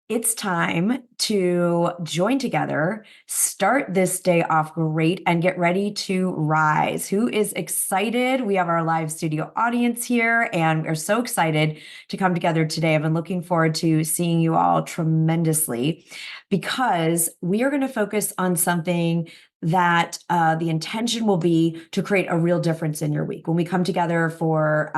It's time to join together, start this day off great, and get ready to rise. Who is excited? We have our live studio audience here, and we're so excited to come together today. I've been looking forward to seeing you all tremendously because we are going to focus on something that the intention will be to create a real difference in your week. When we come together for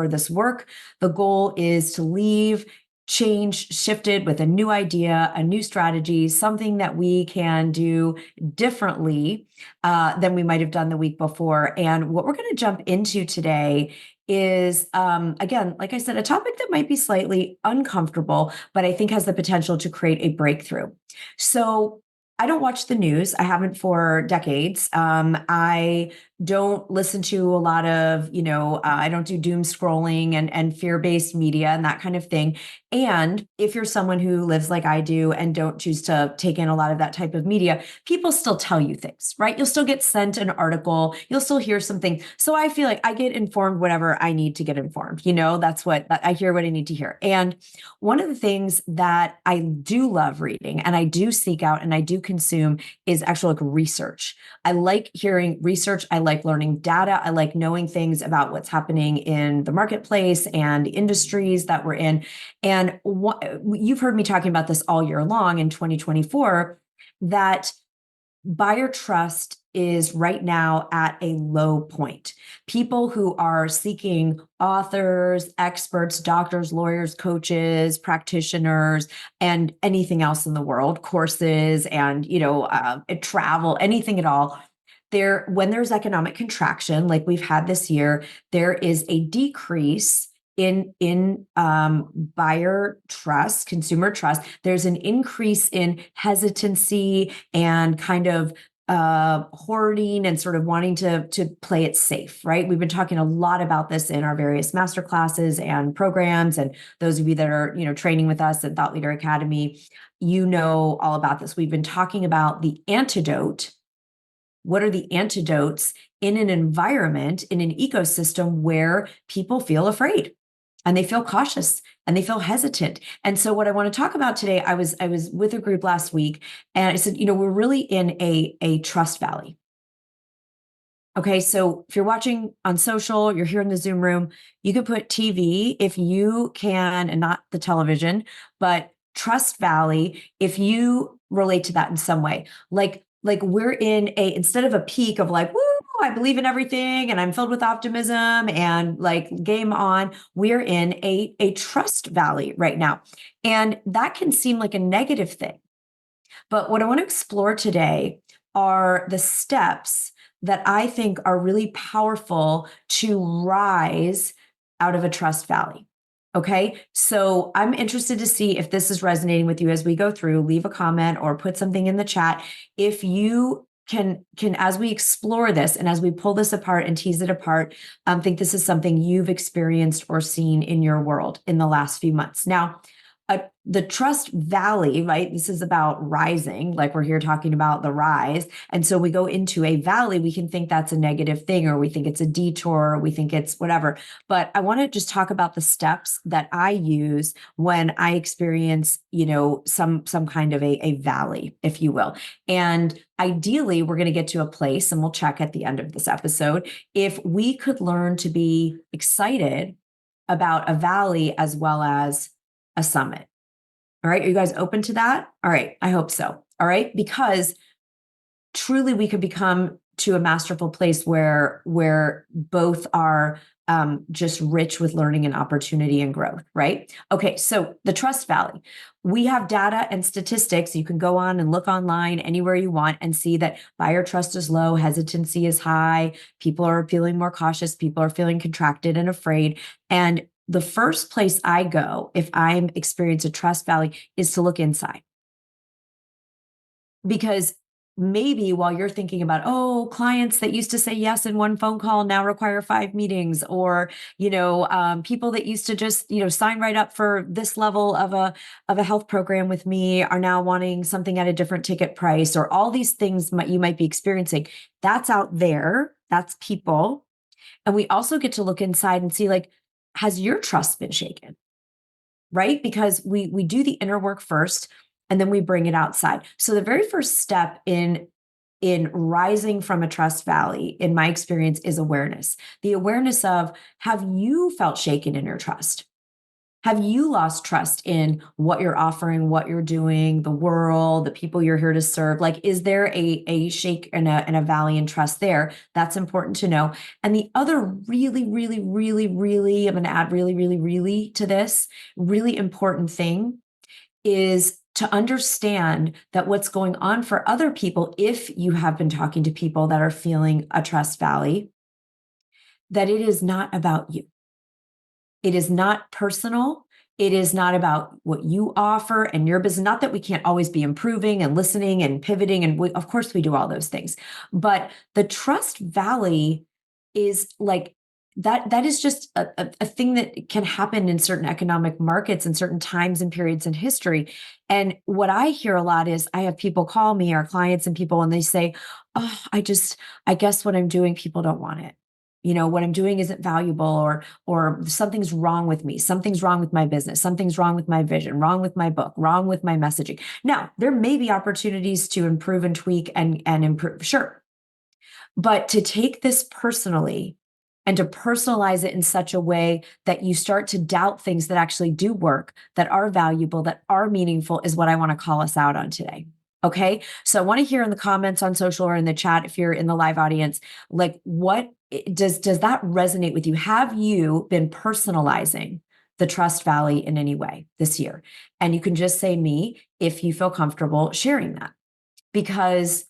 this work, the goal is to leave changed, shifted with a new idea, a new strategy, something that we can do differently than we might have done the week before. And what we're going to jump into today is, again, like I said, a topic that might be slightly uncomfortable, but I think has the potential to create a breakthrough. So I don't watch the news. I haven't for decades. I don't listen to a lot of, I don't do doom scrolling and fear-based media and that kind of thing. And if you're someone who lives like I do and don't choose to take in a lot of that type of media, people still tell you things, right? You'll still get sent an article. You'll still hear something. So I feel like I get informed whenever I need to get informed. That's what I hear what I need to hear. And one of the things that I do love reading and I do seek out and I do consume is actual research. I like hearing research. I like learning data. I like knowing things about what's happening in the marketplace and the industries that we're in. And you've heard me talking about this all year long in 2024, that buyer trust is right now at a low point. People who are seeking authors, experts, doctors, lawyers, coaches, practitioners, and anything else in the world, courses and, travel, anything at all. When there's economic contraction, like we've had this year, there is a decrease in buyer trust, consumer trust. There's an increase in hesitancy and kind of hoarding and sort of wanting to play it safe, right? We've been talking a lot about this in our various master classes and programs, and those of you that are training with us at Thought Leader Academy, all about this. We've been talking about the antidote. What are the antidotes in an environment, in an ecosystem where people feel afraid and they feel cautious and they feel hesitant? And so what I want to talk about today, I was with a group last week and I said, we're really in a trust valley. Okay, so if you're watching on social, you're here in the Zoom room, you could put TV if you can, and not the television, but trust valley if you relate to that in some way. Like we're in instead of a peak of like, woo, I believe in everything and I'm filled with optimism and like game on, we're in a trust valley right now. And that can seem like a negative thing. But what I want to explore today are the steps that I think are really powerful to rise out of a trust valley. Okay. So I'm interested to see if this is resonating with you as we go through. Leave a comment or put something in the chat. If you can, as we explore this and as we pull this apart and tease it apart, think this is something you've experienced or seen in your world in the last few months. Now, the trust valley, right? This is about rising, like we're here talking about the rise. And so we go into a valley, we can think that's a negative thing, or we think it's a detour, or we think it's whatever. But I want to just talk about the steps that I use when I experience, some kind of a valley, if you will. And ideally, we're going to get to a place, and we'll check at the end of this episode, if we could learn to be excited about a valley as well as a summit. All right. Are you guys open to that? All right. I hope so. All right. Because truly we could become to a masterful place where both are just rich with learning and opportunity and growth, right? Okay. So the trust valley, we have data and statistics. You can go on and look online anywhere you want and see that buyer trust is low, hesitancy is high, people are feeling more cautious, people are feeling contracted and afraid. And the first place I go if I'm experiencing a trust valley is to look inside. Because maybe while you're thinking about, clients that used to say yes in one phone call now require 5 meetings, or, people that used to just, sign right up for this level of a health program with me are now wanting something at a different ticket price, or all these things you might be experiencing. That's out there. That's people. And we also get to look inside and see, like, has your trust been shaken? right? Because we do the inner work first and then we bring it outside. So the very first step in rising from a trust valley, in my experience, is awareness. The awareness of, have you felt shaken in your trust? Have you lost trust in what you're offering, what you're doing, the world, the people you're here to serve? Like, is there a shake and a valley in trust there? That's important to know. And the other really, really, really, really, I'm going to add really, really, really to this, really important thing is to understand that what's going on for other people, if you have been talking to people that are feeling a trust valley, that it is not about you. It is not personal. It is not about what you offer and your business. Not that we can't always be improving and listening and pivoting. And of course, we do all those things. But the trust valley is like that is just a thing that can happen in certain economic markets and certain times and periods in history. And what I hear a lot is I have people call me, our clients and people, and they say, oh, I guess what I'm doing, people don't want it. What I'm doing isn't valuable, or something's wrong with me. Something's wrong with my business. Something's wrong with my vision, wrong with my book, wrong with my messaging. Now, there may be opportunities to improve and tweak and improve. Sure. But to take this personally and to personalize it in such a way that you start to doubt things that actually do work, that are valuable, that are meaningful, is what I want to call us out on today. Okay. So I want to hear in the comments on social or in the chat, if you're in the live audience, like, what does that resonate with you? Have you been personalizing the trust valley in any way this year? And you can just say me if you feel comfortable sharing that, because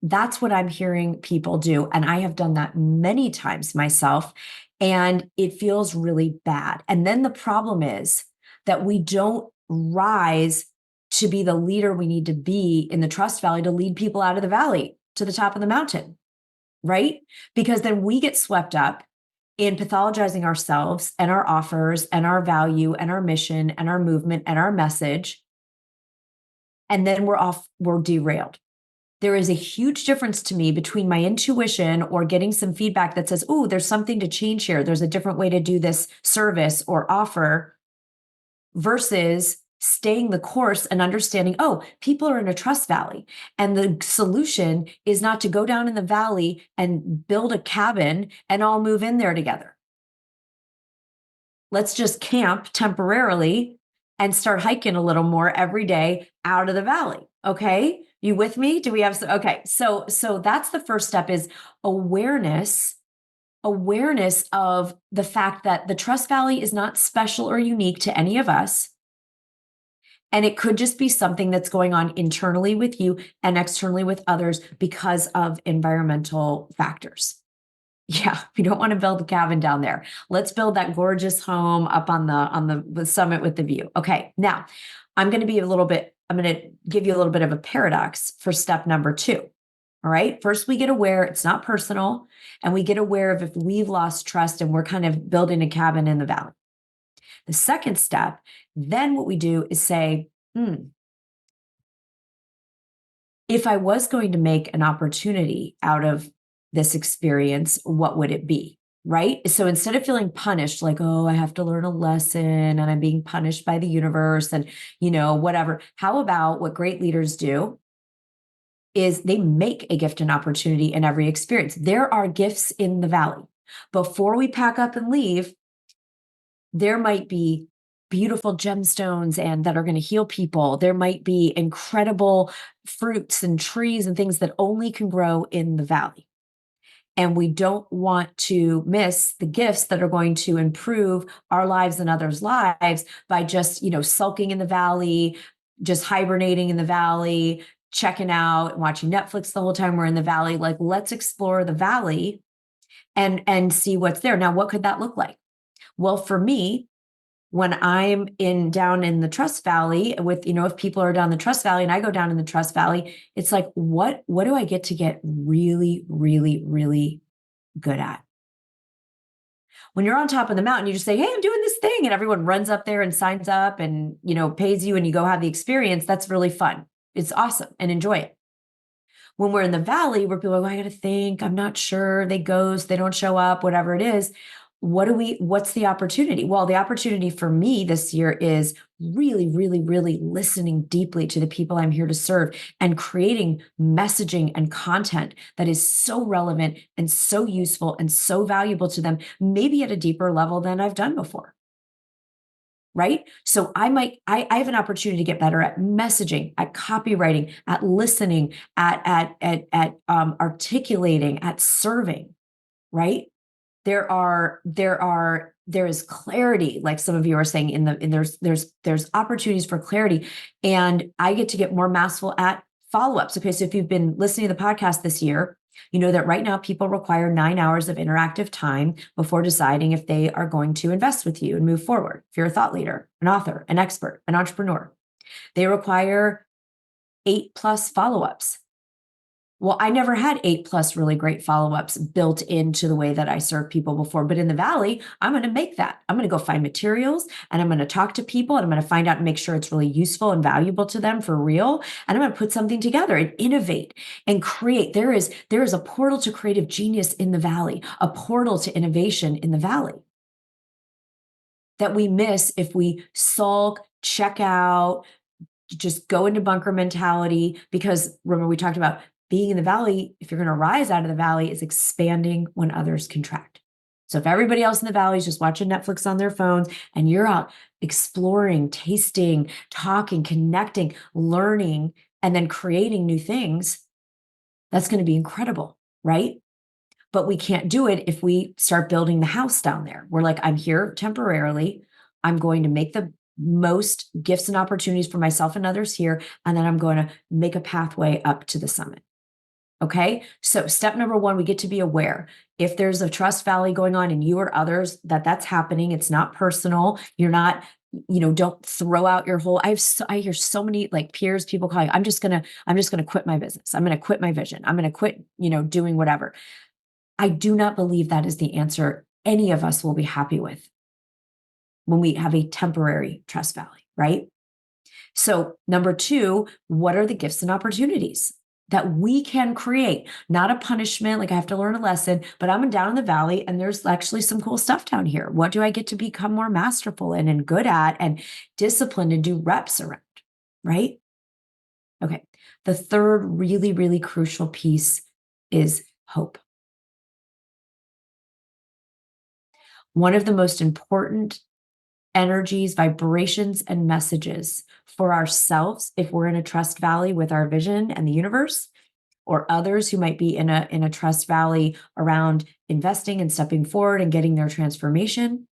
that's what I'm hearing people do. And I have done that many times myself, and it feels really bad. And then the problem is that we don't rise to be the leader we need to be in the trust valley to lead people out of the valley to the top of the mountain, right? Because then we get swept up in pathologizing ourselves and our offers and our value and our mission and our movement and our message. And then we're derailed. There is a huge difference to me between my intuition or getting some feedback that says, oh, there's something to change here. There's a different way to do this service or offer, versus staying the course and understanding, oh, people are in a trust valley. And the solution is not to go down in the valley and build a cabin and all move in there together. Let's just camp temporarily and start hiking a little more every day out of the valley. Okay. You with me? Do we have okay. So that's the first step, is awareness of the fact that the trust valley is not special or unique to any of us. And it could just be something that's going on internally with you and externally with others because of environmental factors. Yeah, we don't want to build a cabin down there. Let's build that gorgeous home up on the summit with the view. Okay, now I'm going to give you a little bit of a paradox for step number 2. All right. First, we get aware it's not personal, and we get aware of if we've lost trust and we're kind of building a cabin in the valley. The second step, then what we do is say, if I was going to make an opportunity out of this experience, what would it be? Right? So instead of feeling punished, like, oh, I have to learn a lesson and I'm being punished by the universe and, whatever. How about what great leaders do is they make a gift and opportunity in every experience. There are gifts in the valley. Before we pack up and leave, there might be beautiful gemstones and that are going to heal people. There might be incredible fruits and trees and things that only can grow in the valley. And we don't want to miss the gifts that are going to improve our lives and others' lives by just, sulking in the valley, just hibernating in the valley, checking out, watching Netflix the whole time we're in the valley. Like, let's explore the valley and see what's there. Now, what could that look like? Well, for me, when I'm down in the trust valley with, if people are down the trust valley and I go down in the trust valley, it's like, what do I get to get really, really, really good at? When you're on top of the mountain, you just say, hey, I'm doing this thing. And everyone runs up there and signs up and, pays you and you go have the experience. That's really fun. It's awesome and enjoy it. When we're in the valley where people are like, I got to think, I'm not sure, they ghost, they don't show up, whatever it is. what's the opportunity? Well, the opportunity for me this year is really, really, really listening deeply to the people I'm here to serve and creating messaging and content that is so relevant and so useful and so valuable to them, maybe at a deeper level than I've done before. Right? So I have an opportunity to get better at messaging, at copywriting, at listening, at articulating, at serving, right? There is clarity, like some of you are saying there's opportunities for clarity, and I get to get more masterful at follow-ups. Okay, so if you've been listening to the podcast this year, you know that right now people require 9 hours of interactive time before deciding if they are going to invest with you and move forward. If you're a thought leader, an author, an expert, an entrepreneur, they require 8+ follow-ups. Well, I never had 8+ really great follow-ups built into the way that I serve people before. But in the Valley, I'm going to make that. I'm going to go find materials, and I'm going to talk to people, and I'm going to find out and make sure it's really useful and valuable to them for real. And I'm going to put something together and innovate and create. There is a portal to creative genius in the Valley, a portal to innovation in the Valley that we miss if we sulk, check out, just go into bunker mentality. Because remember, we talked about being in the Valley, if you're going to rise out of the Valley, is expanding when others contract. So if everybody else in the Valley is just watching Netflix on their phones and you're out exploring, tasting, talking, connecting, learning, and then creating new things, that's going to be incredible, right? But we can't do it if we start building the house down there. We're like, I'm here temporarily. I'm going to make the most gifts and opportunities for myself and others here, and then I'm going to make a pathway up to the summit. Okay. So step number 1, we get to be aware. If there's a trust valley going on and you or others that's happening, it's not personal. You're not, don't throw out your whole, I hear so many like peers, people calling, I'm just going to quit my business. I'm going to quit my vision. I'm going to quit, doing whatever. I do not believe that is the answer any of us will be happy with when we have a temporary trust valley, right? So number 2, what are the gifts and opportunities that we can create? Not a punishment, like I have to learn a lesson, but I'm down in the Valley and there's actually some cool stuff down here. What do I get to become more masterful in and good at and disciplined and do reps around, right? Okay. The third really, really crucial piece is hope. One of the most important energies, vibrations, and messages for ourselves, if we're in a trust valley with our vision and the universe, or others who might be in a trust valley around investing and stepping forward and getting their transformation,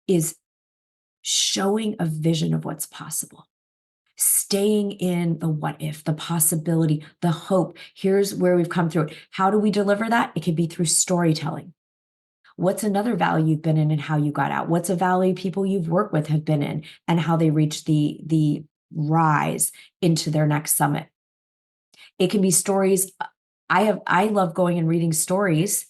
is showing a vision of what's possible. Staying in the what if, the possibility, the hope. Here's where we've come through it. How do we deliver that? It can be through storytelling. What's another valley you've been in and how you got out? What's a valley people you've worked with have been in and how they reached the rise into their next summit? It can be stories. I love going and reading stories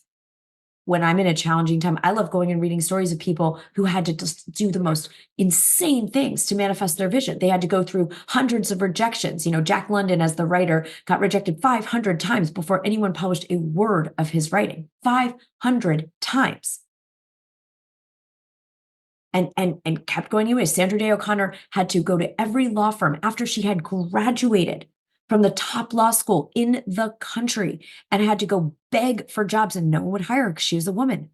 when I'm in a challenging time. I love going and reading stories of people who had to just do the most insane things to manifest their vision. They had to go through hundreds of rejections. Jack London, as the writer, got rejected 500 times before anyone published a word of his writing. 500 times. And kept going anyway. Sandra Day O'Connor had to go to every law firm after she had graduated from the top law school in the country and had to go beg for jobs, and no one would hire her because she was a woman.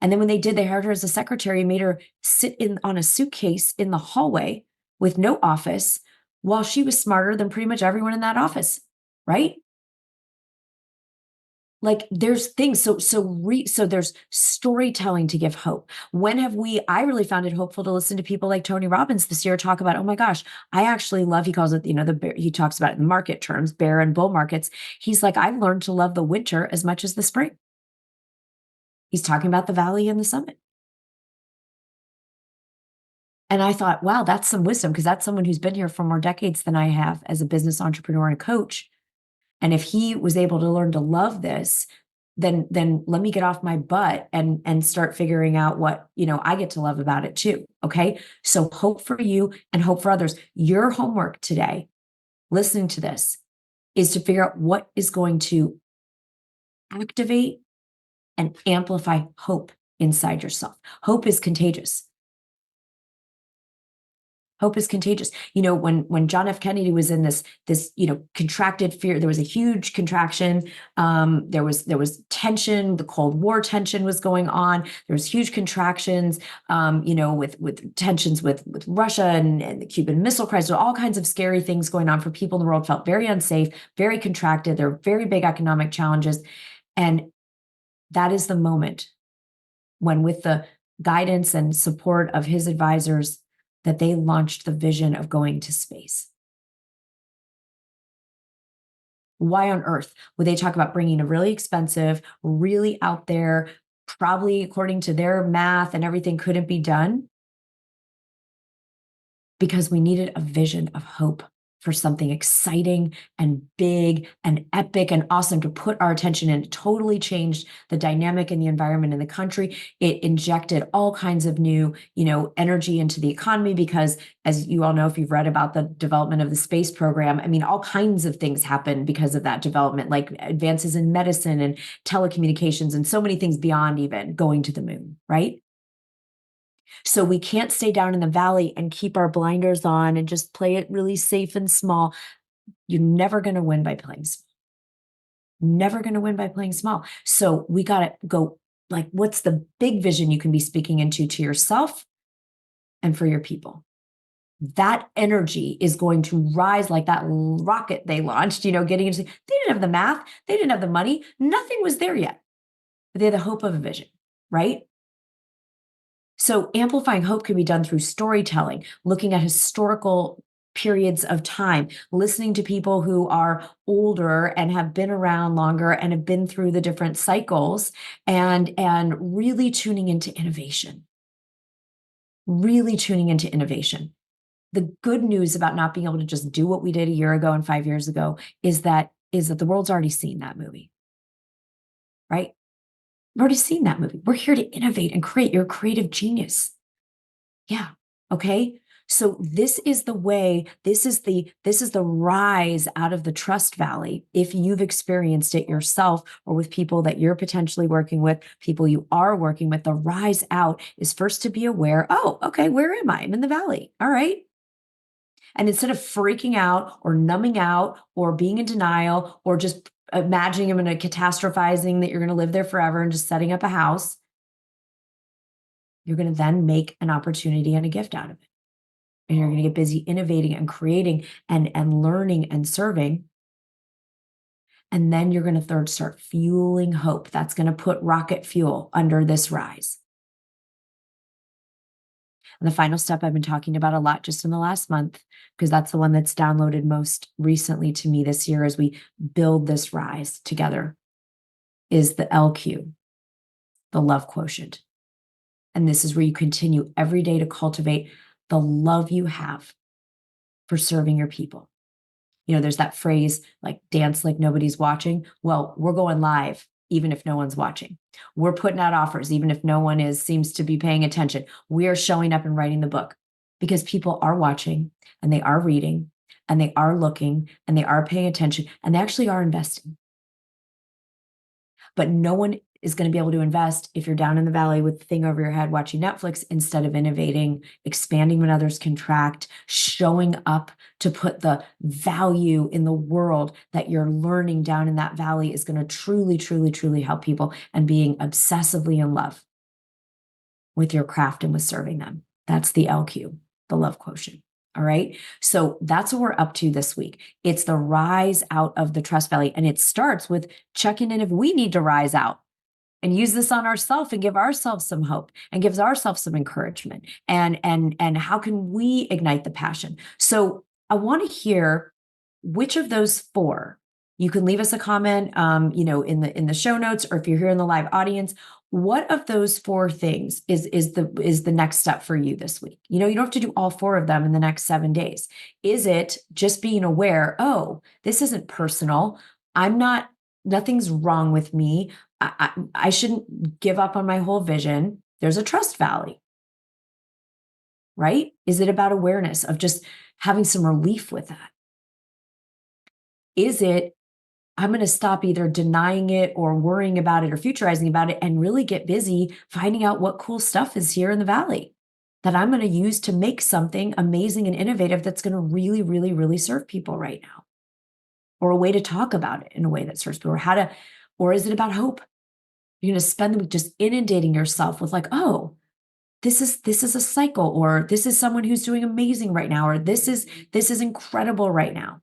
And then when they did, they hired her as a secretary and made her sit on a suitcase in the hallway with no office while she was smarter than pretty much everyone in that office, right? Like there's things, so there's storytelling to give hope. I really found it hopeful to listen to people like Tony Robbins this year talk about, oh my gosh, I actually love, he calls it, he talks about it in market terms, bear and bull markets. He's like, I've learned to love the winter as much as the spring. He's talking about the valley and the summit. And I thought, wow, that's some wisdom, because that's someone who's been here for more decades than I have as a business entrepreneur and coach. And if he was able to learn to love this, then let me get off my butt and start figuring out what, I get to love about it too. Okay. So hope for you and hope for others. Your homework today, listening to this, is to figure out what is going to activate and amplify hope inside yourself. Hope is contagious. Hope is contagious. When John F. Kennedy was in this contracted fear, there was a huge contraction. There was tension. The Cold War tension was going on. There was huge contractions. With tensions with Russia and the Cuban Missile Crisis, all kinds of scary things going on for people in the world. Felt very unsafe, very contracted. There were very big economic challenges, and that is the moment when, with the guidance and support of his advisors, that they launched the vision of going to space. Why on earth would they talk about bringing a really expensive, really out there, probably according to their math and everything couldn't be done? Because we needed a vision of hope for something exciting and big and epic and awesome to put our attention in. It totally changed the dynamic in the environment in the country. It injected all kinds of new, energy into the economy because, as you all know, if you've read about the development of the space program, all kinds of things happened because of that development, like advances in medicine and telecommunications and so many things beyond even going to the moon, right? So we can't stay down in the valley and keep our blinders on and just play it really safe and small. You're never going to win by playing small. Never going to win by playing small. So we got to go, like, what's the big vision you can be speaking into to yourself and for your people? That energy is going to rise like that rocket they launched, getting into, they didn't have the math. They didn't have the money. Nothing was there yet. But they had the hope of a vision, right? So amplifying hope can be done through storytelling, looking at historical periods of time, listening to people who are older and have been around longer and have been through the different cycles, and really tuning into innovation. Really tuning into innovation. The good news about not being able to just do what we did a year ago and 5 years ago is that the world's already seen that movie, right? We've already seen that movie. We're here to innovate and create. You're a creative genius. Yeah. Okay. So this is the way, this is the rise out of the trust valley. If you've experienced it yourself or with people that you're potentially working with, people you are working with, the rise out is first to be aware. Oh, okay. Where am I? I'm in the valley. All right. And instead of freaking out or numbing out or being in denial or just imagining I'm going to catastrophizing that you're going to live there forever and just setting up a house, you're going to then make an opportunity and a gift out of it. And you're going to get busy innovating and creating and learning and serving. And then you're going to start fueling hope. That's going to put rocket fuel under this rise. And the final step I've been talking about a lot just in the last month, because that's the one that's downloaded most recently to me this year as we build this rise together, is the LQ, the love quotient. And this is where you continue every day to cultivate the love you have for serving your people. There's that phrase like dance like nobody's watching. Well, we're going live even if no one's watching. We're putting out offers even if no one seems to be paying attention. We are showing up and writing the book because people are watching and they are reading and they are looking and they are paying attention and they actually are investing. But no one is going to be able to invest if you're down in the valley with the thing over your head watching Netflix instead of innovating, expanding when others contract, showing up to put the value in the world that you're learning down in that valley is going to truly, truly, truly help people, and being obsessively in love with your craft and with serving them. That's the LQ, the love quotient. All right. So that's what we're up to this week. It's the rise out of the trust valley. And it starts with checking in if we need to rise out and use this on ourselves and give ourselves some hope and gives ourselves some encouragement. And how can we ignite the passion? So I want to hear which of those four. You can leave us a comment, in the show notes, or if you're here in the live audience, what of those four things is the next step for you this week? You don't have to do all four of them in the next 7 days. Is it just being aware, oh, this isn't personal. Nothing's wrong with me. I shouldn't give up on my whole vision. There's a trust valley, right? Is it about awareness of just having some relief with that? Is it I'm going to stop either denying it or worrying about it or futurizing about it and really get busy finding out what cool stuff is here in the valley that I'm going to use to make something amazing and innovative that's going to really, really, really serve people right now. Or a way to talk about it in a way that serves people, or is it about hope? You're going to spend the week just inundating yourself with like, oh, this is a cycle, or this is someone who's doing amazing right now, or this is incredible right now.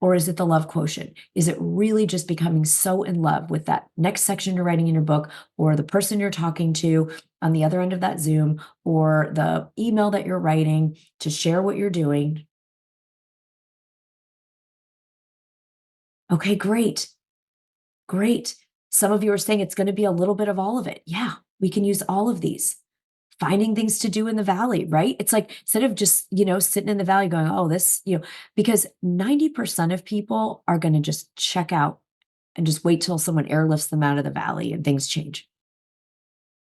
Or is it the love quotient? Is it really just becoming so in love with that next section you're writing in your book, or the person you're talking to on the other end of that Zoom, or the email that you're writing to share what you're doing? Okay, great. Great. Some of you are saying it's going to be a little bit of all of it. Yeah, we can use all of these. Finding things to do in the valley, right? It's like instead of just, sitting in the valley going, oh, because 90% of people are going to just check out and just wait till someone airlifts them out of the valley and things change.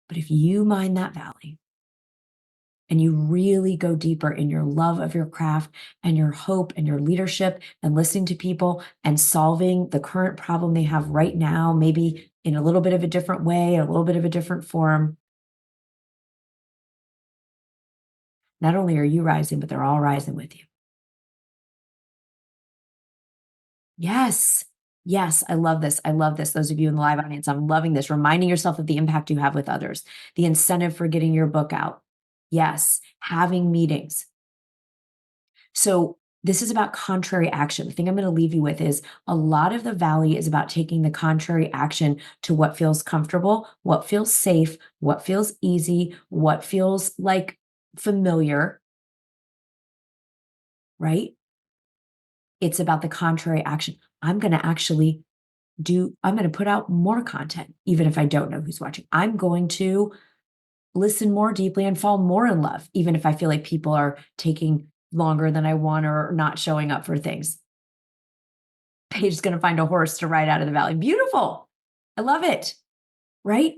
But if you mind that valley and you really go deeper in your love of your craft and your hope and your leadership and listening to people and solving the current problem they have right now, maybe in a little bit of a different way, a little bit of a different form, not only are you rising, but they're all rising with you. Yes. Yes, I love this. I love this. Those of you in the live audience, I'm loving this. Reminding yourself of the impact you have with others, the incentive for getting your book out. Yes, having meetings. So, this is about contrary action. The thing I'm going to leave you with is a lot of the valley is about taking the contrary action to what feels comfortable, what feels safe, what feels easy, what feels like familiar, right? It's about the contrary action. I'm going to put out more content, even if I don't know who's watching. I'm going to listen more deeply and fall more in love, even if I feel like people are taking longer than I want or not showing up for things. Paige is going to find a horse to ride out of the valley. Beautiful. I love it. Right?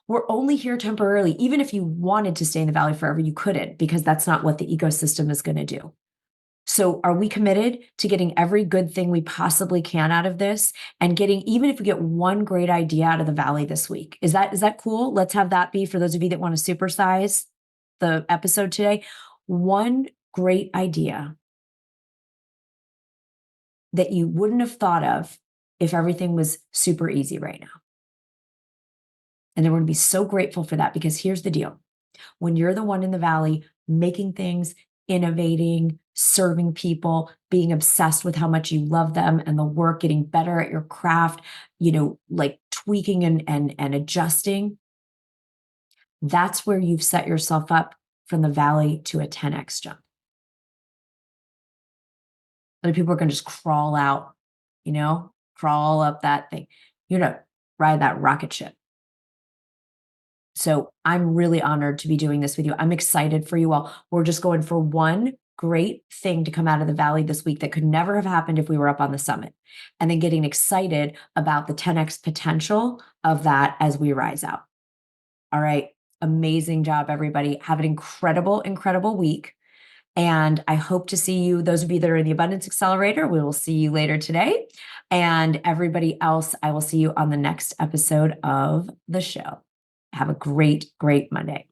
We're only here temporarily. Even if you wanted to stay in the valley forever, you couldn't, because that's not what the ecosystem is going to do. So are we committed to getting every good thing we possibly can out of this and getting, even if we get one great idea out of the valley this week? Is that cool? Let's have that be for those of you that want to supersize the episode today. One great idea that you wouldn't have thought of if everything was super easy right now. And then we're going to be so grateful for that, because here's the deal. When you're the one in the valley making things, innovating, serving people, being obsessed with how much you love them and the work, getting better at your craft, like tweaking and adjusting, that's where you've set yourself up from the valley to a 10x jump. Other people are going to just crawl out, crawl up that thing. You're going to ride that rocket ship. So I'm really honored to be doing this with you. I'm excited for you all. We're just going for one great thing to come out of the valley this week that could never have happened if we were up on the summit. And then getting excited about the 10x potential of that as we rise out. All right. Amazing job, everybody. Have an incredible, incredible week. And I hope to see you, those of you that are in the Abundance Accelerator, we will see you later today. And everybody else, I will see you on the next episode of the show. Have a great, great Monday.